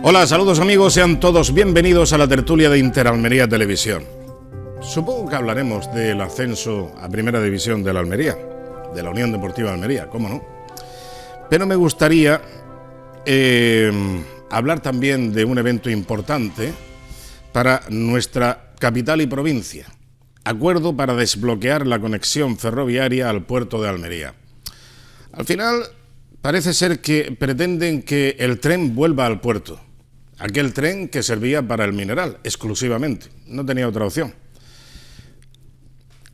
Hola, saludos amigos, sean todos bienvenidos a la tertulia de Interalmería Televisión. Supongo que hablaremos del ascenso a Primera División de la Almería, de la Unión Deportiva Almería, ¿cómo no? Pero me gustaría hablar también de un evento importante para nuestra capital y provincia. Acuerdo para desbloquear la conexión ferroviaria al puerto de Almería. Al final, parece ser que pretenden que el tren vuelva al puerto. Aquel tren que servía para el mineral, exclusivamente. No tenía otra opción.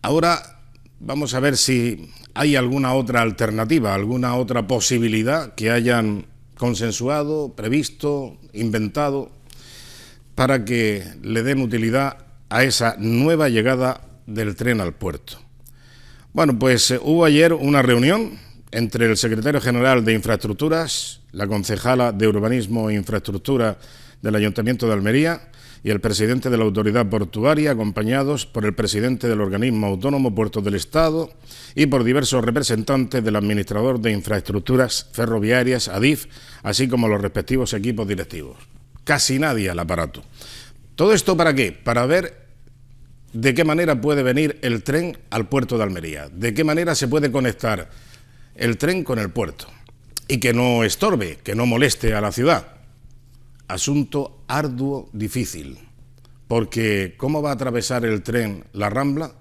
Ahora vamos a ver si hay alguna otra alternativa, alguna otra posibilidad que hayan consensuado, previsto, inventado, para que le den utilidad a esa nueva llegada del tren al puerto. Bueno, pues hubo ayer una reunión entre el secretario general de Infraestructuras, la concejala de Urbanismo e Infraestructura del Ayuntamiento de Almería y el presidente de la Autoridad Portuaria, acompañados por el presidente del organismo autónomo Puertos del Estado y por diversos representantes del administrador de infraestructuras ferroviarias, ADIF, así como los respectivos equipos directivos. Casi nadie al aparato. ¿Todo esto para qué? Para ver de qué manera puede venir el tren al puerto de Almería, de qué manera se puede conectar el tren con el puerto y que no estorbe, que no moleste a la ciudad. Asunto arduo, difícil, porque ¿cómo va a atravesar el tren la Rambla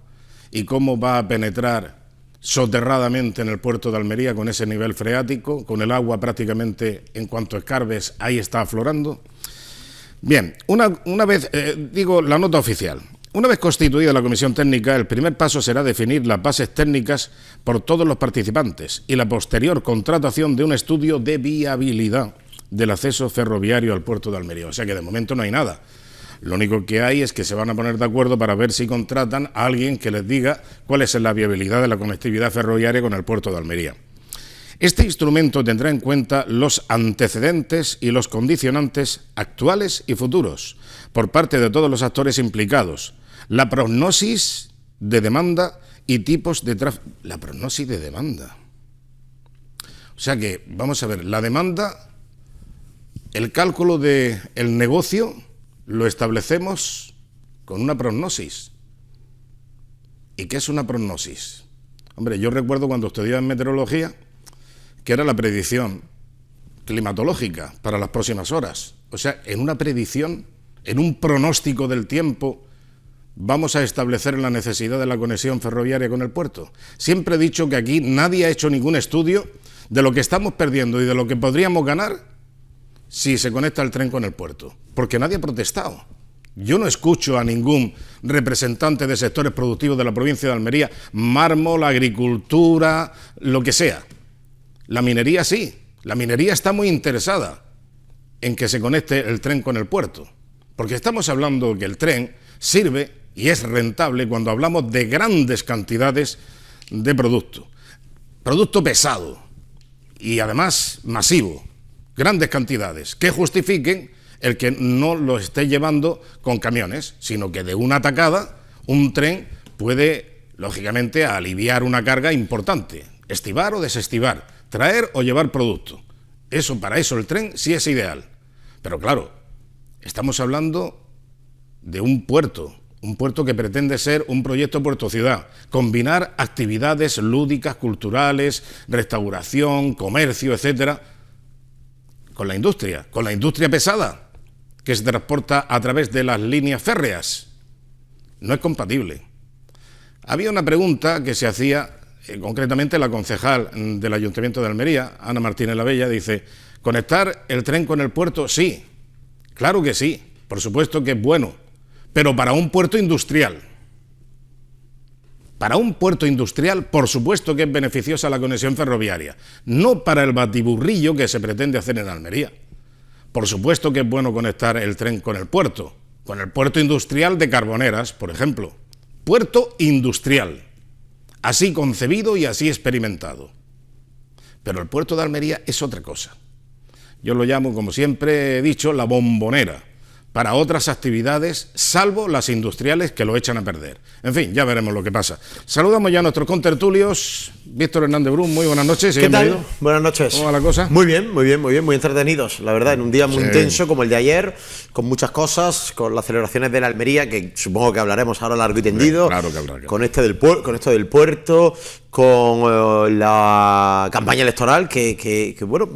y cómo va a penetrar soterradamente en el puerto de Almería con ese nivel freático, con el agua prácticamente en cuanto escarbes ahí está aflorando? Bien, una vez, la nota oficial. Una vez constituida la comisión técnica, el primer paso será definir las bases técnicas por todos los participantes y la posterior contratación de un estudio de viabilidad del acceso ferroviario al puerto de Almería. O sea que de momento no hay nada. Lo único que hay es que se van a poner de acuerdo para ver si contratan a alguien que les diga cuál es la viabilidad de la conectividad ferroviaria con el puerto de Almería. Este instrumento tendrá en cuenta los antecedentes y los condicionantes actuales y futuros por parte de todos los actores implicados, la prognosis de demanda y tipos de tráfico. La prognosis de demanda. O sea que, vamos a ver, la demanda, el cálculo del negocio lo establecemos con una prognosis. ¿Y qué es una prognosis? Hombre, yo recuerdo cuando estudiaba en meteorología que era la predicción climatológica para las próximas horas. O sea, en una predicción, en un pronóstico del tiempo, vamos a establecer la necesidad de la conexión ferroviaria con el puerto. Siempre he dicho que aquí nadie ha hecho ningún estudio de lo que estamos perdiendo y de lo que podríamos ganar si se conecta el tren con el puerto, porque nadie ha protestado. Yo no escucho a ningún representante de sectores productivos de la provincia de Almería, mármol, agricultura, lo que sea. La minería sí, la minería está muy interesada en que se conecte el tren con el puerto, porque estamos hablando que el tren sirve y es rentable cuando hablamos de grandes cantidades de producto pesado y además masivo, grandes cantidades que justifiquen el que no lo esté llevando con camiones, sino que de una tacada un tren puede, lógicamente, aliviar una carga importante, estivar o desestivar, traer o llevar producto. Para eso el tren sí es ideal. Pero claro, estamos hablando de un puerto que pretende ser un proyecto puerto-ciudad, combinar actividades lúdicas, culturales, restauración, comercio, etcétera, con la industria pesada, que se transporta a través de las líneas férreas. No es compatible. Había una pregunta que se hacía, concretamente la concejal del Ayuntamiento de Almería, Ana Martínez Labella, dice: ¿conectar el tren con el puerto? Sí, claro que sí, por supuesto que es bueno, pero para un puerto industrial. Para un puerto industrial, por supuesto que es beneficiosa la conexión ferroviaria, no para el batiburrillo que se pretende hacer en Almería. Por supuesto que es bueno conectar el tren con el puerto industrial de Carboneras, por ejemplo. Puerto industrial. Así concebido y así experimentado. Pero el puerto de Almería es otra cosa. Yo lo llamo, como siempre he dicho, la bombonera, para otras actividades, salvo las industriales que lo echan a perder. En fin, ya veremos lo que pasa. Saludamos ya a nuestros contertulios. Víctor Hernández Brun, muy buenas noches. ¿Qué tal? Buenas noches. ¿Cómo va la cosa? Muy bien, muy entretenidos, la verdad, en un día muy intenso como el de ayer, con muchas cosas, con las celebraciones de la Almería, que supongo que hablaremos ahora largo y tendido, claro que hablaremos. Con esto del puerto, con la campaña electoral, que bueno,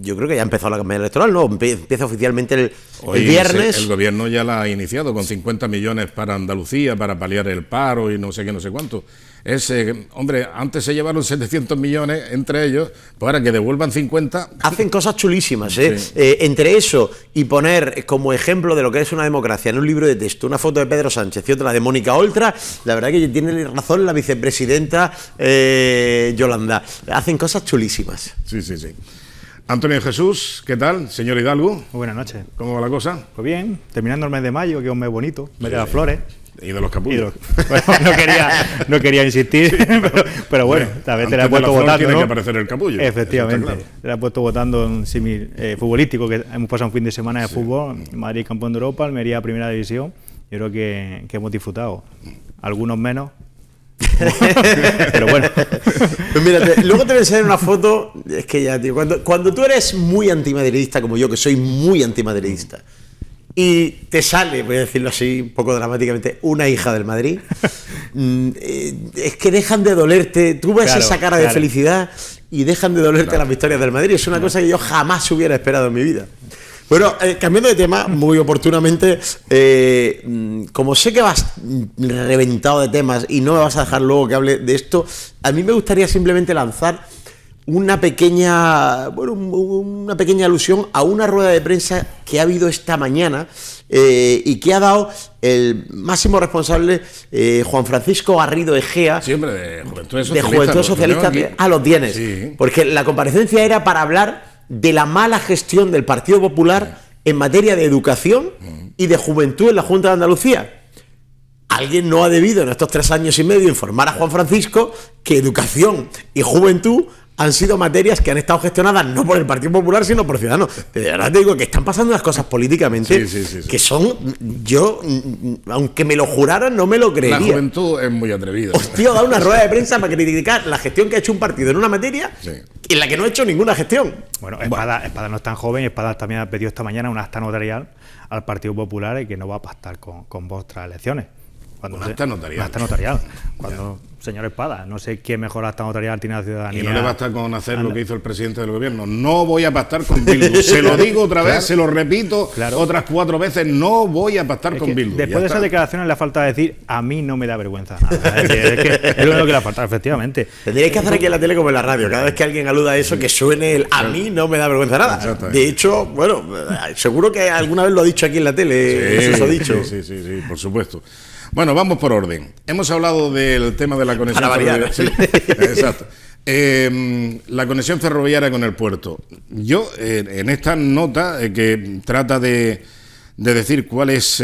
yo creo que ya ha empezado la campaña electoral, ¿no? Empieza oficialmente el viernes. El gobierno ya la ha iniciado con 50 millones para Andalucía, para paliar el paro y no sé qué, no sé cuánto. Hombre, antes se llevaron 700 millones entre ellos, pues ahora que devuelvan 50... Hacen cosas chulísimas, Sí. Entre eso y poner como ejemplo de lo que es una democracia en un libro de texto una foto de Pedro Sánchez y otra de Mónica Oltra, la verdad que tiene razón la vicepresidenta Yolanda. Hacen cosas chulísimas. Sí. Antonio Jesús, ¿qué tal? Señor Hidalgo. Muy buenas noches. ¿Cómo va la cosa? Pues bien, terminando el mes de mayo, que es un mes bonito, mes de las flores. Y de los capullos. Bueno, no quería insistir, pero bueno, tal vez te la he puesto votando. Tiene ¿no? que aparecer el capullo. Efectivamente, Claro. te la he puesto votando en símil futbolístico, que hemos pasado un fin de semana de fútbol, Madrid campeón de Europa, Almería primera división. Yo creo que hemos disfrutado, algunos menos. Pero bueno. Pues mira, luego te voy a enseñar una foto. Es que ya, tío, cuando tú eres muy antimadridista, como yo, que soy muy antimadridista, y te sale, voy a decirlo así, un poco dramáticamente, una hija del Madrid, es que dejan de dolerte. Tú ves esa cara de felicidad y dejan de dolerte las victorias del Madrid. Es una cosa que yo jamás hubiera esperado en mi vida. Bueno, cambiando de tema, muy oportunamente, como sé que vas reventado de temas y no me vas a dejar luego que hable de esto, a mí me gustaría simplemente lanzar una pequeña alusión a una rueda de prensa que ha habido esta mañana y que ha dado el máximo responsable, Juan Francisco Garrido Egea, Siempre de Juventud Socialista. de Juventud Socialista, a los tienes, Sí. porque la comparecencia era para hablar de la mala gestión del Partido Popular en materia de educación y de juventud en la Junta de Andalucía. Alguien no ha debido en estos 3 años y medio informar a Juan Francisco que educación y juventud han sido materias que han estado gestionadas no por el Partido Popular, sino por Ciudadanos. De verdad te digo que están pasando unas cosas políticamente que son... Yo, aunque me lo juraran, no me lo creería. La juventud es muy atrevida. Hostia, da una rueda de prensa para criticar la gestión que ha hecho un partido en una materia en la que no ha hecho ninguna gestión. Bueno, Espada no es tan joven, Espada también ha pedido esta mañana una acta notarial al Partido Popular y que no va a pactar con vos tras elecciones. Una acta notarial. Una acta notarial. Cuando, señor Espada, no sé qué mejor acta notarial tiene la ciudadanía. Y no le basta con hacer lo que hizo el presidente del gobierno. No voy a pactar con Bildu. Se lo digo otra vez, se lo repito otras 4 veces. No voy a pactar con Bildu. Después de esas declaraciones le ha faltado decir, a mí no me da vergüenza nada. Es lo único que le ha faltado, efectivamente. Tendríais que hacer aquí en la tele como en la radio. Cada vez que alguien aluda a eso, que suene el a mí no me da vergüenza nada. De hecho, bueno, seguro que alguna vez lo ha dicho aquí en la tele. Eso ha dicho. Sí, por supuesto. Bueno, vamos por orden. Hemos hablado del tema de la conexión ferroviaria. Sí, exacto. La conexión ferroviaria con el puerto. Yo, en esta nota que trata de decir cuál es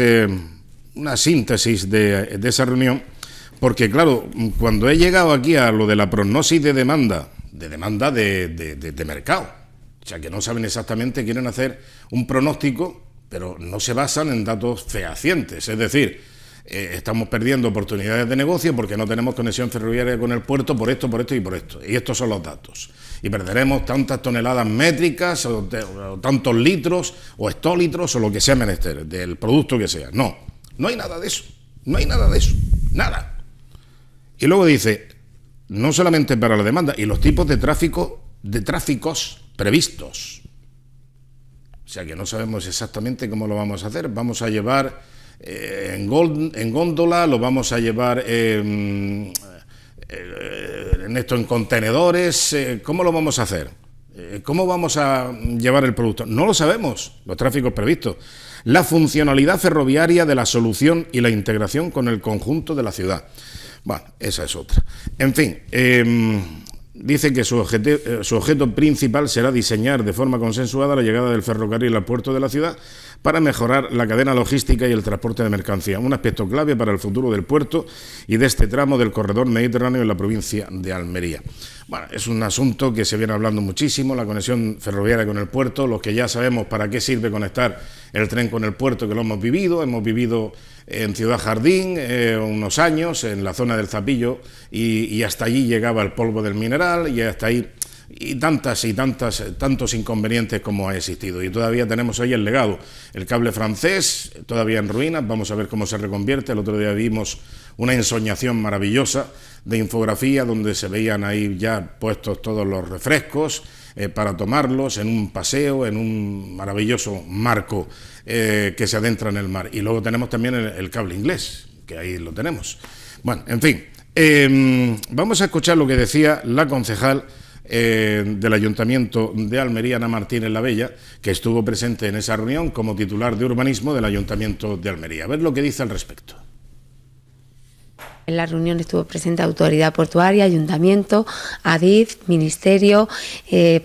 una síntesis de esa reunión, porque claro, cuando he llegado aquí a lo de la prognosis de demanda de mercado, o sea, que no saben exactamente, quieren hacer un pronóstico, pero no se basan en datos fehacientes, es decir, estamos perdiendo oportunidades de negocio porque no tenemos conexión ferroviaria con el puerto por esto y por esto. Y estos son los datos. Y perderemos tantas toneladas métricas o tantos litros o hectolitros o lo que sea menester, del producto que sea. No hay nada de eso. No hay nada de eso. Nada. Y luego dice, no solamente para la demanda, y los tipos de tráficos previstos. O sea que no sabemos exactamente cómo lo vamos a hacer. Vamos a llevar... en góndola, lo vamos a llevar en contenedores. ¿Cómo lo vamos a hacer? ¿Cómo vamos a llevar el producto? No lo sabemos, los tráficos previstos. La funcionalidad ferroviaria de la solución y la integración con el conjunto de la ciudad. Bueno, esa es otra. En fin, dice que su objeto principal será diseñar de forma consensuada la llegada del ferrocarril al puerto de la ciudad para mejorar la cadena logística y el transporte de mercancías, un aspecto clave para el futuro del puerto y de este tramo del corredor mediterráneo en la provincia de Almería. Bueno, es un asunto que se viene hablando muchísimo, la conexión ferroviaria con el puerto, los que ya sabemos para qué sirve conectar el tren con el puerto, que lo hemos vivido en Ciudad Jardín unos años, en la zona del Zapillo, y hasta allí llegaba el polvo del mineral, y hasta ahí, y tantos inconvenientes como ha existido. Y todavía tenemos ahí el legado, el cable francés, todavía en ruinas, vamos a ver cómo se reconvierte. El otro día vimos una ensoñación maravillosa de infografía donde se veían ahí ya puestos todos los refrescos para tomarlos en un paseo, en un maravilloso marco que se adentra en el mar. Y luego tenemos también el cable inglés, que ahí lo tenemos. Bueno, en fin, vamos a escuchar lo que decía la concejal del Ayuntamiento de Almería, Ana Martínez la Bella, que estuvo presente en esa reunión como titular de urbanismo del Ayuntamiento de Almería. A ver lo que dice al respecto. En la reunión estuvo presente Autoridad Portuaria, Ayuntamiento, ADIF, Ministerio,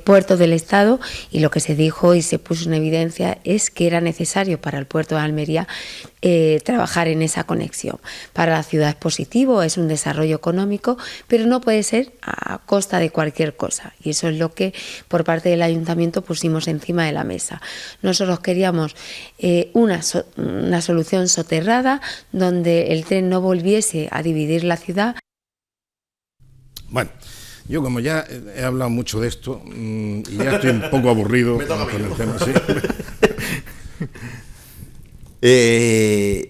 Puertos del Estado, y lo que se dijo y se puso en evidencia es que era necesario para el puerto de Almería trabajar en esa conexión. Para la ciudad es positivo, es un desarrollo económico, pero no puede ser a costa de cualquier cosa, y eso es lo que por parte del Ayuntamiento pusimos encima de la mesa. Nosotros queríamos una solución soterrada donde el tren no volviese a dividir la ciudad. Bueno, yo como ya he hablado mucho de esto y ya estoy un poco aburrido con el tema, ¿sí?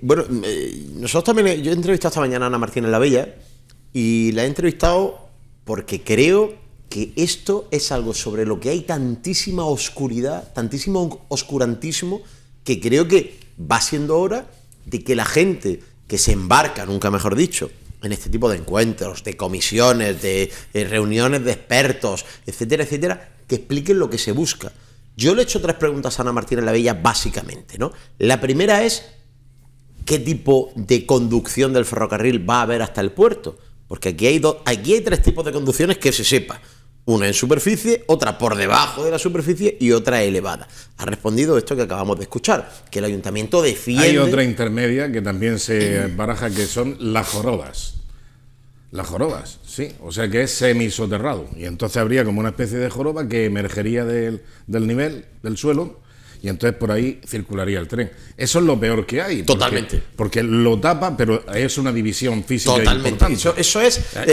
Bueno, nosotros también, yo he entrevistado esta mañana a Ana Martínez la Bella, y la he entrevistado porque creo que esto es algo sobre lo que hay tantísima oscuridad, tantísimo oscurantismo, que creo que va siendo hora de que la gente que se embarca, nunca mejor dicho, en este tipo de encuentros, de comisiones, de reuniones de expertos, etcétera, etcétera, que expliquen lo que se busca. Yo le he hecho 3 preguntas a Ana Martínez la Bella, básicamente, ¿no? La primera es, ¿qué tipo de conducción del ferrocarril va a haber hasta el puerto? Porque aquí hay 3 tipos de conducciones que se sepa. Una en superficie, otra por debajo de la superficie y otra elevada. Ha respondido esto que acabamos de escuchar, que el ayuntamiento defiende... Hay otra intermedia que también se baraja, que son las jorobas. Las jorobas, sí, o sea que es semisoterrado, y entonces habría como una especie de joroba que emergería del nivel del suelo, y entonces por ahí circularía el tren. Eso es lo peor que hay. Totalmente. Porque lo tapa, pero es una división física totalmente importante.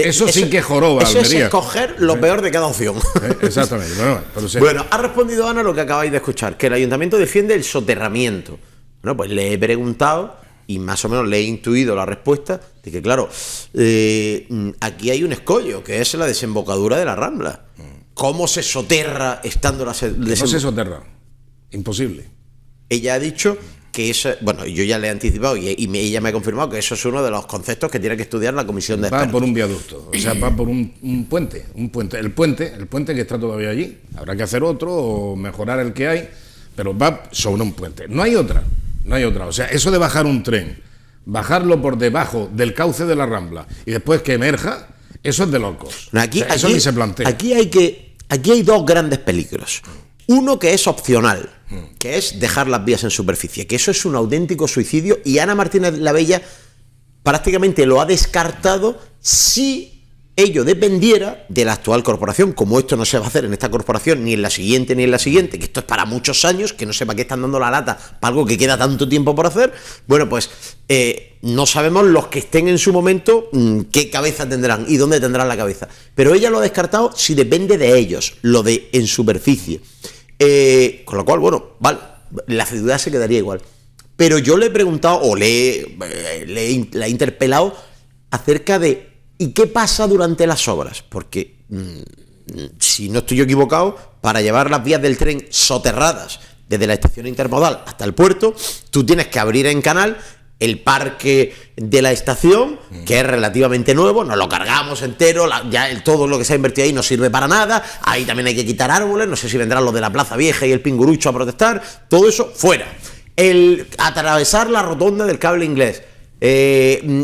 Eso sí que joroba, eso Almería. Es escoger lo peor de cada opción. Exactamente. Bueno, ha respondido Ana lo que acabáis de escuchar, que el ayuntamiento defiende el soterramiento. Bueno, pues le he preguntado y más o menos le he intuido la respuesta de que, claro, aquí hay un escollo, que es la desembocadura de la Rambla. ¿Cómo se soterra estando la desembocadura? No se soterra. Imposible. Ella ha dicho que eso, bueno, yo ya le he anticipado y ella me ha confirmado que eso es uno de los conceptos que tiene que estudiar la comisión de expertos. Va por un viaducto, o sea, va por un puente. El puente que está todavía allí. Habrá que hacer otro o mejorar el que hay, pero va sobre un puente. No hay otra. O sea, eso de bajar un tren, bajarlo por debajo del cauce de la Rambla y después que emerja, eso es de locos. Eso ni se plantea. Aquí hay 2 grandes peligros. Uno que es opcional, que es dejar las vías en superficie, que eso es un auténtico suicidio, y Ana Martínez la Bella prácticamente lo ha descartado si ello dependiera de la actual corporación. Como esto no se va a hacer en esta corporación, ni en la siguiente, que esto es para muchos años, que no sé para qué están dando la lata para algo que queda tanto tiempo por hacer, bueno, pues no sabemos los que estén en su momento qué cabeza tendrán y dónde tendrán la cabeza. Pero ella lo ha descartado si depende de ellos, lo de en superficie. Con lo cual, bueno, vale, la ciudad se quedaría igual. Pero yo le he preguntado, o la he interpelado acerca de ¿y qué pasa durante las obras? Porque, si no estoy yo equivocado, para llevar las vías del tren soterradas desde la estación intermodal hasta el puerto, tú tienes que abrir en canal el parque de la estación, que es relativamente nuevo, nos lo cargamos entero, todo lo que se ha invertido ahí no sirve para nada, ahí también hay que quitar árboles, no sé si vendrán los de la Plaza Vieja y el Pingurucho a protestar, todo eso fuera. Atravesar la rotonda del cable inglés,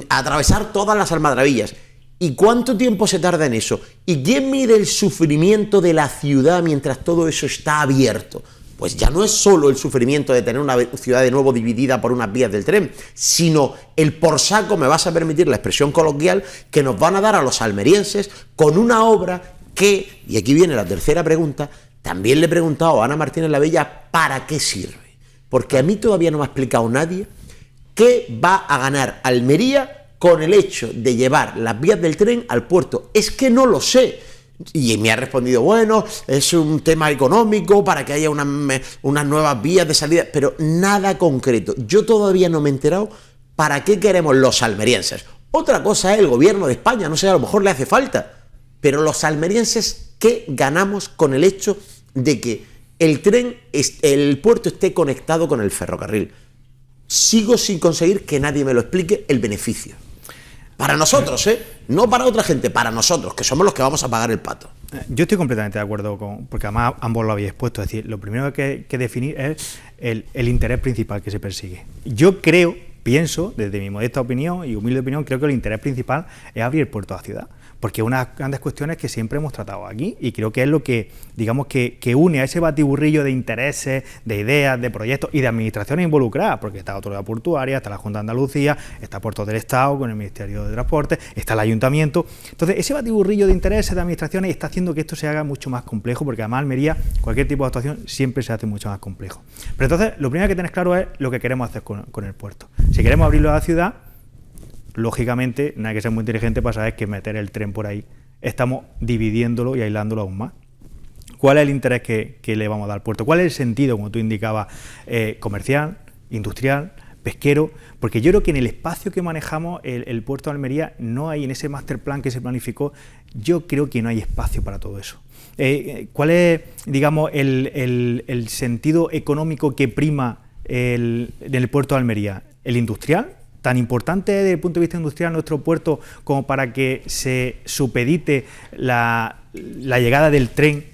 atravesar todas las almadrabillas. ¿Y cuánto tiempo se tarda en eso? ¿Y quién mide el sufrimiento de la ciudad mientras todo eso está abierto? pues ya no es solo el sufrimiento de tener una ciudad de nuevo dividida por unas vías del tren, sino el por saco, me vas a permitir la expresión coloquial, que nos van a dar a los almerienses con una obra que, y aquí viene la tercera pregunta, también le he preguntado a Ana Martínez Lavella para qué sirve. Porque a mí todavía no me ha explicado nadie qué va a ganar Almería con el hecho de llevar las vías del tren al puerto. Es que no lo sé. Y me ha respondido, bueno, es un tema económico para que haya unas nuevas vías de salida, pero nada concreto. Yo todavía no me he enterado para qué queremos los almerienses. Otra cosa es el gobierno de España, no sé, a lo mejor le hace falta. Pero los almerienses, ¿qué ganamos con el hecho de que el puerto esté conectado con el ferrocarril? Sigo sin conseguir que nadie me lo explique el beneficio. Para nosotros, no para otra gente, para nosotros, que somos los que vamos a pagar el pato. Yo estoy completamente de acuerdo porque además ambos lo habéis expuesto. Es decir, lo primero que hay que definir es el interés principal que se persigue. Yo pienso, desde mi modesta opinión y humilde opinión, creo que el interés principal es abrir el puerto a la ciudad. Porque es unas grandes cuestiones que siempre hemos tratado aquí y creo que es lo que, digamos, que une a ese batiburrillo de intereses, de ideas, de proyectos y de administraciones involucradas, porque está la Autoridad Portuaria, está la Junta de Andalucía, está Puertos del Estado con el Ministerio de Transporte, está el Ayuntamiento. Entonces, ese batiburrillo de intereses, de administraciones, está haciendo que esto se haga mucho más complejo, porque además Almería, cualquier tipo de actuación, siempre se hace mucho más complejo. Pero entonces, lo primero que tenéis claro es lo que queremos hacer con el puerto. Si queremos abrirlo a la ciudad, lógicamente, no hay que ser muy inteligente para saber que meter el tren por ahí estamos dividiéndolo y aislándolo aún más. ¿Cuál es el interés que le vamos a dar al puerto? ¿Cuál es el sentido, como tú indicabas, comercial, industrial, pesquero? Porque yo creo que en el espacio que manejamos el puerto de Almería no hay, en ese master plan que se planificó, yo creo que no hay espacio para todo eso. ¿Cuál es, digamos, el sentido económico que prima en el puerto de Almería? ¿El industrial? Tan importante desde el punto de vista industrial nuestro puerto como para que se supedite la llegada del tren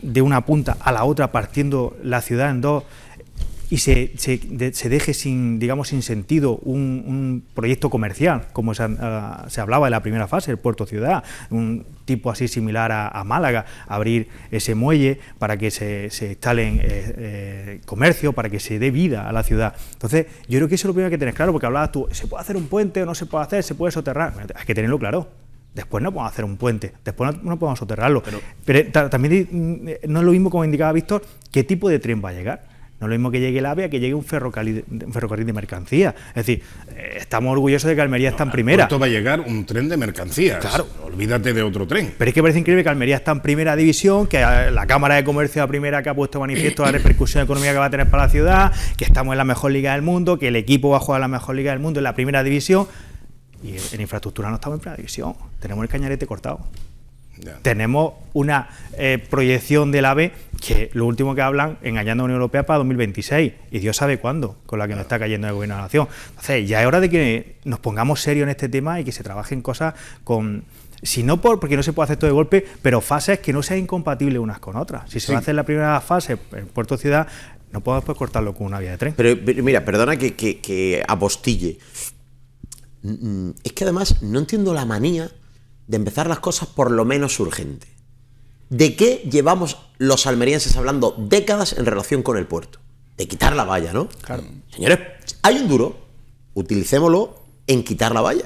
de una punta a la otra, partiendo la ciudad en dos, y se deje sin sentido un proyecto comercial, como se hablaba en la primera fase, el puerto ciudad, un tipo así similar a Málaga, abrir ese muelle para que se instalen comercio, para que se dé vida a la ciudad. Entonces, yo creo que eso es lo primero que tienes claro, porque hablabas tú, ¿se puede hacer un puente o no se puede hacer? ¿Se puede soterrar? Hay que tenerlo claro. Después no podemos hacer un puente, después no podemos soterrarlo. Pero también no es lo mismo, como indicaba Víctor, qué tipo de tren va a llegar. No es lo mismo que llegue el AVE a que llegue un ferrocarril de mercancía. Es decir, estamos orgullosos de que Almería está en primera. Esto va a llegar un tren de mercancías. Claro. Olvídate de otro tren. Pero es que parece increíble que Almería está en primera división, que la Cámara de Comercio, la primera, que ha puesto manifiesto la repercusión económica que va a tener para la ciudad, que estamos en la mejor liga del mundo, que el equipo va a jugar en la mejor liga del mundo, en la primera división. Y en infraestructura no estamos en primera división. Tenemos el cañarete cortado. Ya. Tenemos una proyección del AVE que lo último que hablan, engañando a la Unión Europea para 2026, y Dios sabe cuándo, con la que nos está cayendo el gobierno de la nación. Entonces, ya es hora de que nos pongamos serios en este tema y que se trabajen cosas con, si no porque no se puede hacer todo de golpe, pero fases que no sean incompatibles unas con otras. Si se va a hacer la primera fase en Puerto Ciudad, no podemos después cortarlo con una vía de tren. Pero mira, perdona que apostille. Es que además no entiendo la manía de empezar las cosas por lo menos urgente. ¿De qué llevamos los almerienses hablando décadas en relación con el puerto? De quitar la valla, ¿no? Claro. Señores, hay un duro, utilicémoslo en quitar la valla.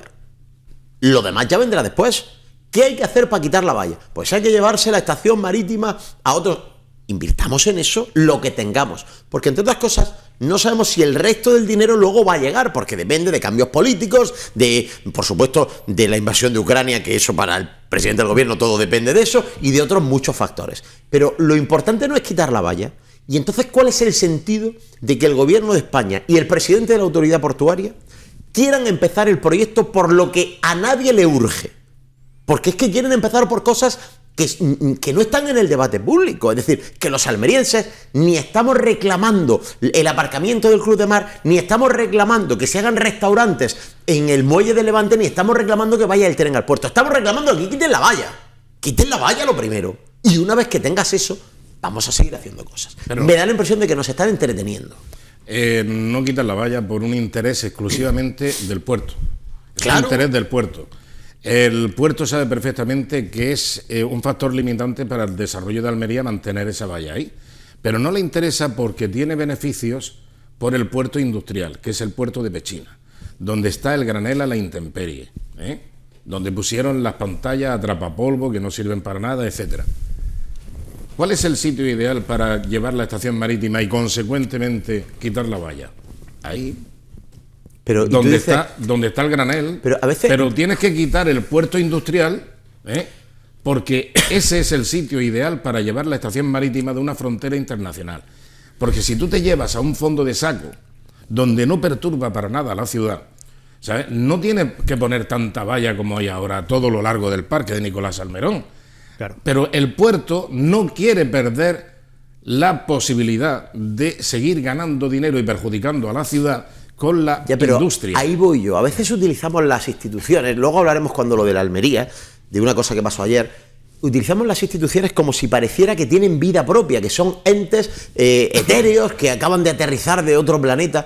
Lo demás ya vendrá después. ¿Qué hay que hacer para quitar la valla? Pues hay que llevarse la estación marítima a otros. Invirtamos en eso lo que tengamos, porque entre otras cosas no sabemos si el resto del dinero luego va a llegar, porque depende de cambios políticos, de, por supuesto, de la invasión de Ucrania, que eso para el presidente del gobierno todo depende de eso, y de otros muchos factores. Pero lo importante no es quitar la valla. Y entonces, ¿cuál es el sentido de que el gobierno de España y el presidente de la Autoridad Portuaria quieran empezar el proyecto por lo que a nadie le urge? Porque es que quieren empezar por cosas que no están en el debate público. Es decir, que los almerienses ni estamos reclamando el aparcamiento del Cruz de Mar, ni estamos reclamando que se hagan restaurantes en el muelle de Levante, ni estamos reclamando que vaya el tren al puerto. Estamos reclamando que quiten la valla. Quiten la valla lo primero. Y una vez que tengas eso, vamos a seguir haciendo cosas. Pero me da la impresión de que nos están entreteniendo. No quitan la valla por un interés exclusivamente del puerto. Claro. El interés del puerto. El puerto sabe perfectamente que es un factor limitante para el desarrollo de Almería mantener esa valla ahí, pero no le interesa porque tiene beneficios por el puerto industrial, que es el puerto de Pechina, donde está el granel a la intemperie, donde pusieron las pantallas atrapapolvo que no sirven para nada, etcétera. ¿Cuál es el sitio ideal para llevar la estación marítima y consecuentemente quitar la valla? Ahí, pero donde está el granel, pero tienes que quitar el puerto industrial, porque ese es el sitio ideal para llevar la estación marítima de una frontera internacional. Porque si tú te llevas a un fondo de saco donde no perturba para nada a la ciudad, ¿sabes? No tienes que poner tanta valla como hay ahora a todo lo largo del parque de Nicolás Salmerón. Claro. Pero el puerto no quiere perder la posibilidad de seguir ganando dinero y perjudicando a la ciudad con la industria. Ahí voy yo. A veces utilizamos las instituciones, luego hablaremos cuando lo de la Almería, de una cosa que pasó ayer. Utilizamos las instituciones como si pareciera que tienen vida propia, que son entes etéreos que acaban de aterrizar de otro planeta.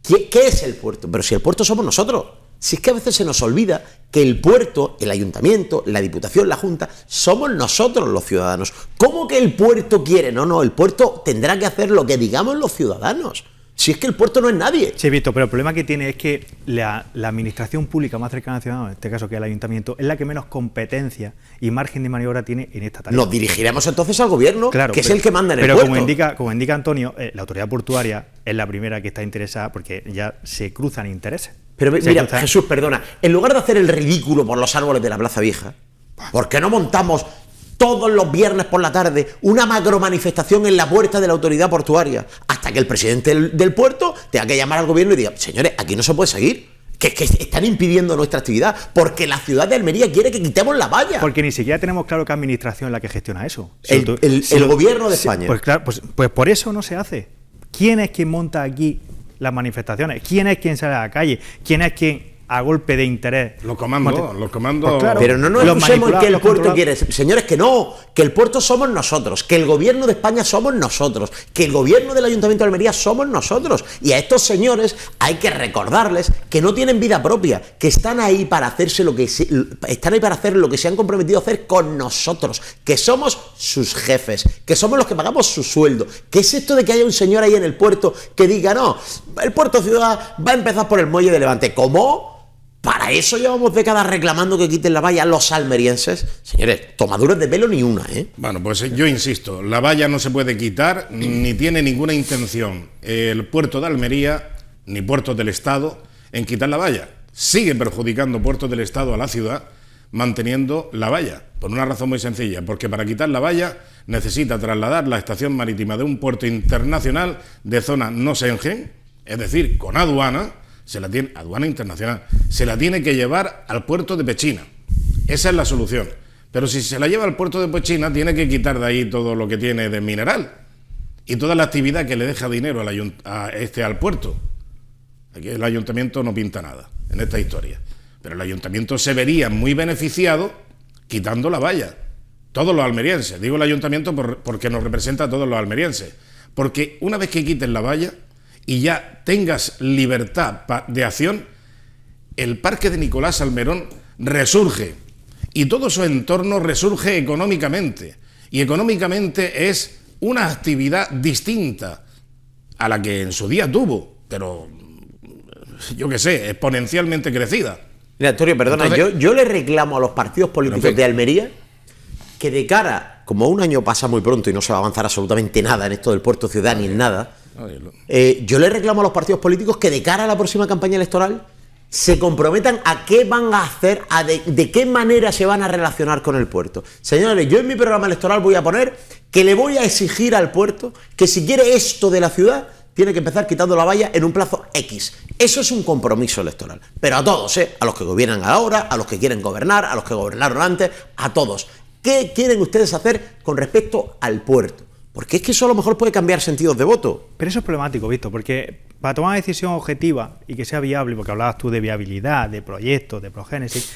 ¿Qué es el puerto? Pero si el puerto somos nosotros. Si es que a veces se nos olvida que el puerto, el ayuntamiento, la diputación, la junta, somos nosotros los ciudadanos. ¿Cómo que el puerto quiere? No, el puerto tendrá que hacer lo que digamos los ciudadanos. Si es que el puerto no es nadie. Sí, Víctor, pero el problema que tiene es que la administración pública más cercana al ciudadano, en este caso que es el ayuntamiento, es la que menos competencia y margen de maniobra tiene en esta tarea. Nos dirigiremos entonces al gobierno, claro, que es el que manda en el puerto. Pero como indica Antonio, la autoridad portuaria es la primera que está interesada porque ya se cruzan intereses. Pero mira, Jesús, perdona, en lugar de hacer el ridículo por los árboles de la Plaza Vieja, ¿por qué no montamos todos los viernes por la tarde una macromanifestación en la puerta de la autoridad portuaria hasta que el presidente del puerto tenga que llamar al gobierno y diga, señores, aquí no se puede seguir, que están impidiendo nuestra actividad porque la ciudad de Almería quiere que quitemos la valla? Porque ni siquiera tenemos claro qué administración es la que gestiona eso. El gobierno de España. Pues claro, pues por eso no se hace. ¿Quién es quien monta aquí las manifestaciones? ¿Quién es quien sale a la calle? ¿Quién es quien a golpe de interés? Los comandos. Pues claro, pero no nos excusemos en que el puerto quiere. Señores, que no, que el puerto somos nosotros, que el gobierno de España somos nosotros, que el gobierno del Ayuntamiento de Almería somos nosotros. Y a estos señores hay que recordarles que no tienen vida propia, que están ahí para hacerse están ahí para hacer lo que se han comprometido a hacer con nosotros, que somos sus jefes, que somos los que pagamos su sueldo. ¿Qué es esto de que haya un señor ahí en el puerto que diga, no, el puerto ciudad va a empezar por el muelle de Levante? ¿Cómo? ¿Para eso llevamos décadas reclamando que quiten la valla los almerienses? Señores, tomaduras de pelo ni una, ¿eh? Bueno, pues yo insisto, la valla no se puede quitar, ni tiene ninguna intención el puerto de Almería, ni puertos del Estado, en quitar la valla. Sigue perjudicando puertos del Estado a la ciudad, manteniendo la valla, por una razón muy sencilla, porque para quitar la valla necesita trasladar la estación marítima de un puerto internacional de zona no Schengen, es decir, con aduana internacional, se la tiene que llevar al puerto de Pechina. Esa es la solución. Pero si se la lleva al puerto de Pechina, tiene que quitar de ahí todo lo que tiene de mineral y toda la actividad que le deja dinero al puerto. Aquí el ayuntamiento no pinta nada en esta historia. Pero el ayuntamiento se vería muy beneficiado quitando la valla. Todos los almerienses. Digo el ayuntamiento porque nos representa a todos los almerienses. Porque una vez que quiten la valla y ya tengas libertad de acción, el parque de Nicolás Salmerón resurge y todo su entorno resurge económicamente, y económicamente es una actividad distinta a la que en su día tuvo, pero yo qué sé, exponencialmente crecida. Mira, Antonio, perdona, entonces, yo le reclamo a los partidos políticos de Almería que de cara, como un año pasa muy pronto y no se va a avanzar absolutamente nada en esto del puerto ciudad ni en nada, yo le reclamo a los partidos políticos que de cara a la próxima campaña electoral se comprometan a qué van a hacer, de qué manera se van a relacionar con el puerto. Señores, yo en mi programa electoral voy a poner que le voy a exigir al puerto que si quiere esto de la ciudad, tiene que empezar quitando la valla en un plazo X. Eso es un compromiso electoral. Pero a todos, a los que gobiernan ahora, a los que quieren gobernar, a los que gobernaron antes, a todos. ¿Qué quieren ustedes hacer con respecto al puerto? Porque es que eso a lo mejor puede cambiar sentidos de voto. Pero eso es problemático, Víctor, porque para tomar una decisión objetiva y que sea viable, porque hablabas tú de viabilidad, de proyectos, de progénesis,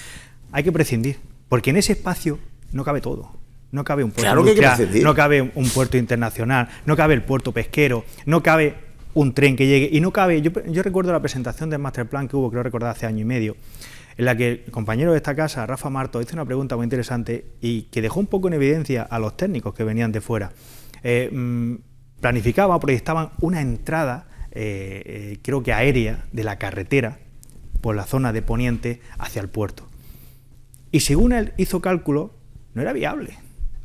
hay que prescindir, porque en ese espacio no cabe todo. No cabe un puerto industrial, no cabe un puerto internacional, no cabe el puerto pesquero, no cabe un tren que llegue, y no cabe... Yo recuerdo la presentación del Masterplan que hubo, creo recordar, hace año y medio, en la que el compañero de esta casa, Rafa Marto, hizo una pregunta muy interesante y que dejó un poco en evidencia a los técnicos que venían de fuera. planificaban, proyectaban una entrada, creo que aérea, de la carretera por la zona de Poniente hacia el puerto. Y según él hizo cálculo, no era viable.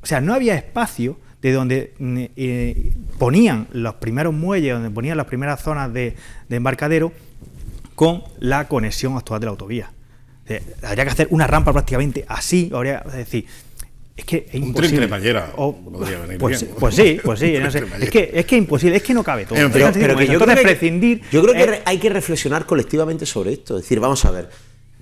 O sea, no había espacio de donde ponían los primeros muelles, donde ponían las primeras zonas de embarcadero con la conexión actual de la autovía. Habría que hacer una rampa prácticamente así, es decir, es que es imposible. Un tren cremallera podría venir pues, bien. pues sí, no sé. es que es imposible, es que no cabe todo. Pero que yo creo prescindir. Yo creo que hay que reflexionar colectivamente sobre esto. Es decir, vamos a ver,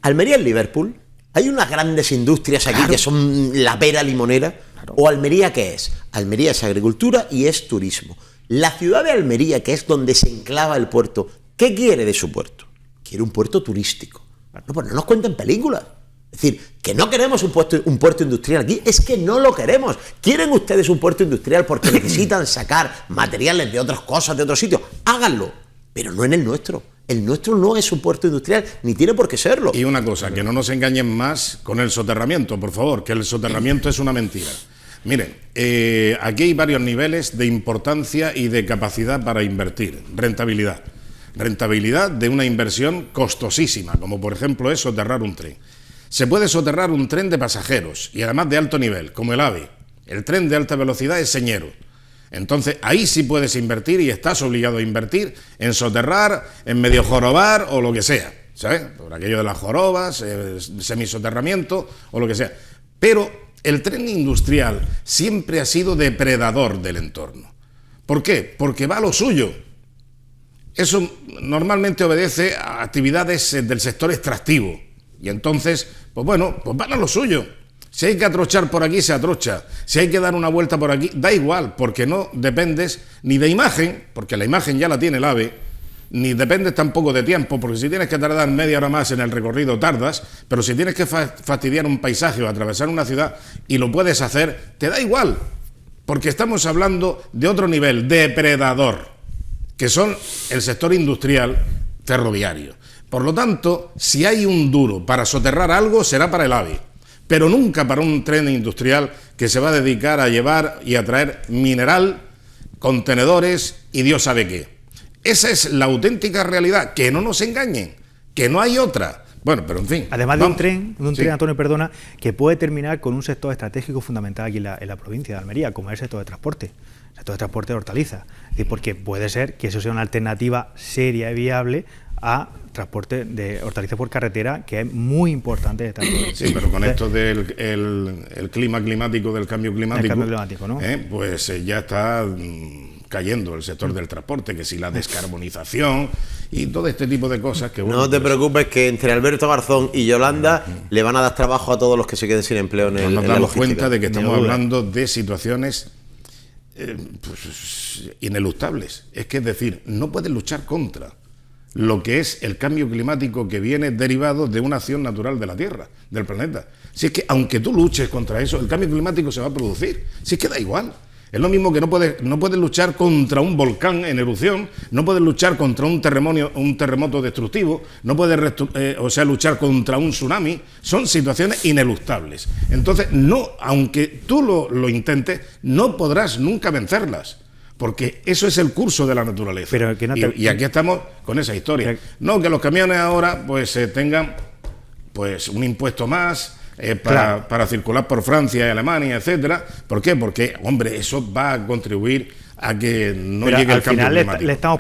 Almería es Liverpool, hay unas grandes industrias aquí que son la pera limonera, o Almería, ¿qué es? Almería es agricultura y es turismo. La ciudad de Almería, que es donde se enclava el puerto, ¿qué quiere de su puerto? Quiere un puerto turístico. No, pues no nos cuenten películas. Es decir, que no queremos un puerto industrial aquí, es que no lo queremos. ¿Quieren ustedes un puerto industrial porque necesitan sacar materiales de otras cosas, de otros sitios? Háganlo, pero no en el nuestro. El nuestro no es un puerto industrial, ni tiene por qué serlo. Y una cosa, que no nos engañen más con el soterramiento, por favor, que el soterramiento es una mentira. Miren, aquí hay varios niveles de importancia y de capacidad para invertir. Rentabilidad. Rentabilidad de una inversión costosísima, como por ejemplo es soterrar un tren. Se puede soterrar un tren de pasajeros y además de alto nivel, como el AVE. El tren de alta velocidad es señero. Entonces ahí sí puedes invertir y estás obligado a invertir en soterrar, en medio jorobar o lo que sea, ¿sabes? Por aquello de las jorobas, semisoterramiento o lo que sea. Pero el tren industrial siempre ha sido depredador del entorno. ¿Por qué? Porque va a lo suyo. Eso normalmente obedece a actividades del sector extractivo. Y entonces, pues bueno, pues van a lo suyo. Si hay que atrochar por aquí, se atrocha. Si hay que dar una vuelta por aquí, da igual, porque no dependes ni de imagen, porque la imagen ya la tiene el AVE, ni dependes tampoco de tiempo, porque si tienes que tardar media hora más en el recorrido, tardas, pero si tienes que fastidiar un paisaje o atravesar una ciudad y lo puedes hacer, te da igual, porque estamos hablando de otro nivel, depredador, que son el sector industrial ferroviario. Por lo tanto, si hay un duro para soterrar algo, será para el AVE, pero nunca para un tren industrial que se va a dedicar a llevar y a traer mineral, contenedores y Dios sabe qué. Esa es la auténtica realidad, que no nos engañen, que no hay otra. Bueno, pero en fin. Además de un tren, Antonio, perdona, que puede terminar con un sector estratégico fundamental aquí en la provincia de Almería, como es el sector de transporte. El sector de transporte de hortalizas. Es decir, porque puede ser que eso sea una alternativa seria y viable a transporte de hortalizas por carretera, que es muy importante de esta provincia. Sí, pero con esto del el clima climático, del cambio climático, ¿no? Pues ya está cayendo el sector del transporte, que si la descarbonización y todo este tipo de cosas que... Bueno, no te preocupes, que entre Alberto Garzón y Yolanda le van a dar trabajo a todos los que se queden sin empleo en el nos damos cuenta de que estamos duda. hablando de situaciones pues, ineluctables. Es que es decir, no puedes luchar contra lo que es el cambio climático que viene derivado de una acción natural de la Tierra, del planeta. Si es que aunque tú luches contra eso, el cambio climático se va a producir. Si es que da igual. Es lo mismo que no puedes luchar contra un volcán en erupción, no puedes luchar contra un terremoto destructivo, no puedes luchar contra un tsunami. Son situaciones ineluctables. Entonces, no, aunque tú lo intentes, no podrás nunca vencerlas. Porque eso es el curso de la naturaleza. Pero que no y aquí estamos con esa historia. No, que los camiones ahora pues tengan pues un impuesto más para circular por Francia y Alemania, etcétera. ¿Por qué? Porque, hombre, eso va a contribuir a que no llegue el cambio climático. Le estamos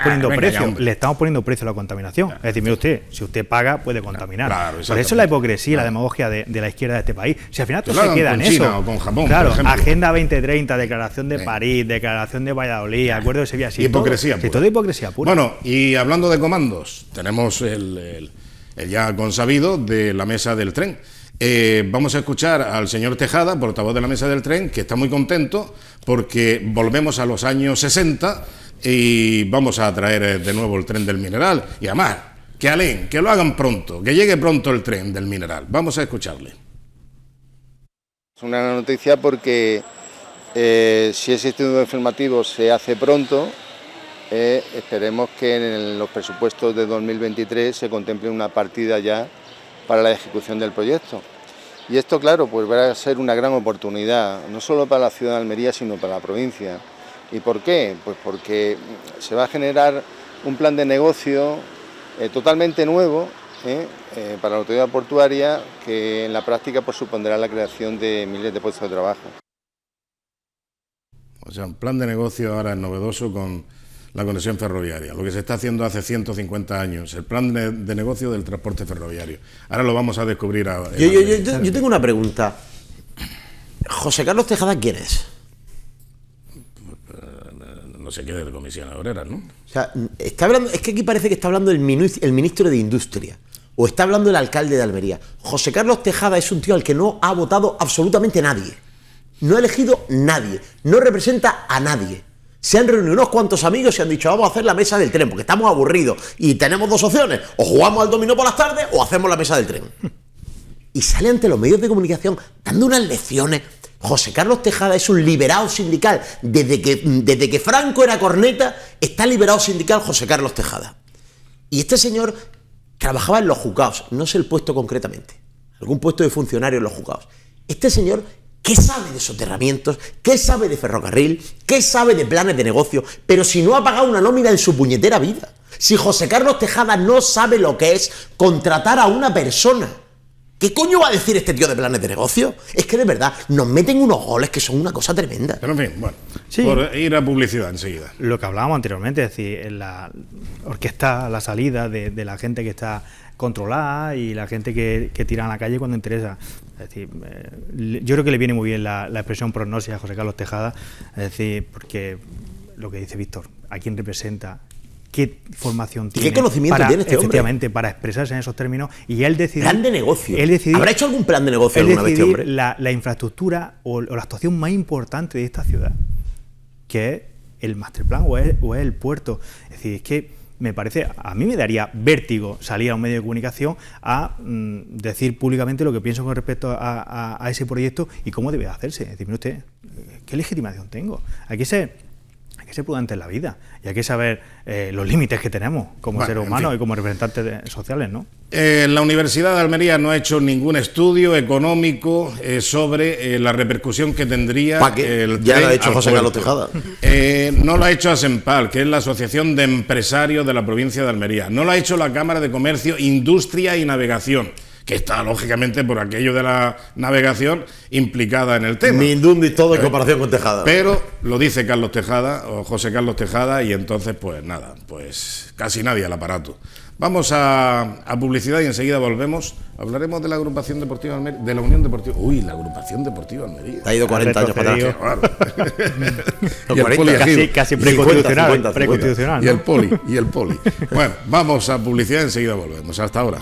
poniendo precio a la contaminación. Es decir, mire usted, si usted paga, puede contaminar. Claro, por eso la hipocresía y la demagogia de la izquierda de este país. Si al final todo se queda en eso. China o con Japón, claro, por ejemplo. Agenda 2030, Declaración de París, Declaración de Valladolid, Acuerdo de Sevilla. Hipocresía todo hipocresía pura. Bueno, y hablando de comandos, tenemos el ya consabido de la mesa del tren. Vamos a escuchar al señor Tejada, portavoz de la mesa del tren, que está muy contento porque volvemos a los años 60 y vamos a traer de nuevo el tren del mineral. Y además, que lo hagan pronto, que llegue pronto el tren del mineral. Vamos a escucharle. Es una gran noticia porque si ese estudio informativo se hace pronto, esperemos que en los presupuestos de 2023 se contemple una partida ya para la ejecución del proyecto. Y esto, claro, pues va a ser una gran oportunidad, no solo para la ciudad de Almería, sino para la provincia, ¿Y por qué? Pues porque se va a generar un plan de negocio totalmente nuevo para la autoridad portuaria, que en la práctica pues supondrá la creación de miles de puestos de trabajo. O sea, un plan de negocio ahora es novedoso con la conexión ferroviaria, lo que se está haciendo hace 150 años, el plan de negocio del transporte ferroviario. Ahora lo vamos a descubrir ahora. Yo tengo una pregunta. ¿José Carlos Tejada quién es? No sé qué, de Comisiones Obreras, ¿no? O sea, está hablando, es que aquí parece que está hablando el ministro de Industria, o está hablando el alcalde de Almería. José Carlos Tejada es un tío al que no ha votado absolutamente nadie. No ha elegido nadie, no representa a nadie. Se han reunido unos cuantos amigos y han dicho, vamos a hacer la mesa del tren, porque estamos aburridos y tenemos dos opciones, o jugamos al dominó por las tardes o hacemos la mesa del tren. Y sale ante los medios de comunicación dando unas lecciones. José Carlos Tejada es un liberado sindical. Desde que Franco era corneta, está liberado sindical José Carlos Tejada. Y este señor trabajaba en los juzgados, no sé el puesto concretamente, algún puesto de funcionario en los juzgados. Este señor, ¿qué sabe de soterramientos? ¿Qué sabe de ferrocarril? ¿Qué sabe de planes de negocio? Pero si no ha pagado una nómina en su puñetera vida. Si José Carlos Tejada no sabe lo que es contratar a una persona, ¿qué coño va a decir este tío de planes de negocio? Es que de verdad nos meten unos goles que son una cosa tremenda. Pero en fin, bueno, Sí. por ir a publicidad enseguida. Lo que hablábamos anteriormente, es decir, en la orquesta, la salida de la gente que está controlada y la gente que tira a la calle cuando interesa. Es decir, yo creo que le viene muy bien la expresión prognosis a José Carlos Tejada, es decir, porque lo que dice Víctor, ¿a quién representa? ¿Qué formación tiene? ¿Qué conocimiento tiene este hombre? Efectivamente, para expresarse en esos términos. Y él decidió... Plan de negocio. Él decidió, ¿Habrá hecho algún plan de negocio él alguna vez este decidió hombre? la infraestructura o la actuación más importante de esta ciudad, que es el masterplan o es el puerto. Es decir, es que me parece, a mí me daría vértigo salir a un medio de comunicación a decir públicamente lo que pienso con respecto a ese proyecto y cómo debe hacerse. Es decir, mire usted, ¿qué legitimación tengo? Hay que ser prudente en la vida y hay que saber los límites que tenemos como seres humanos y como representantes sociales, ¿no? La Universidad de Almería no ha hecho ningún estudio económico sobre la repercusión que tendría el ya tren lo ha hecho al José Carlos puerto. Tejada. No lo ha hecho ASEMPAL, que es la Asociación de Empresarios de la provincia de Almería. No lo ha hecho la Cámara de Comercio, Industria y Navegación, que está lógicamente por aquello de la navegación implicada en el tema. Mindundi todo en comparación con Tejada. Pero lo dice Carlos Tejada o José Carlos Tejada y entonces pues nada, pues casi nadie al aparato. Vamos a publicidad y enseguida volvemos. Hablaremos de la agrupación deportiva Almería, de la Unión Deportiva. Uy, la agrupación deportiva Almería. Ha ido 40 años para atrás. Claro. Y el poli Casi preconstitucional. 50. Preconstitucional, Y ¿no? el poli. Bueno, vamos a publicidad y enseguida volvemos. Hasta ahora.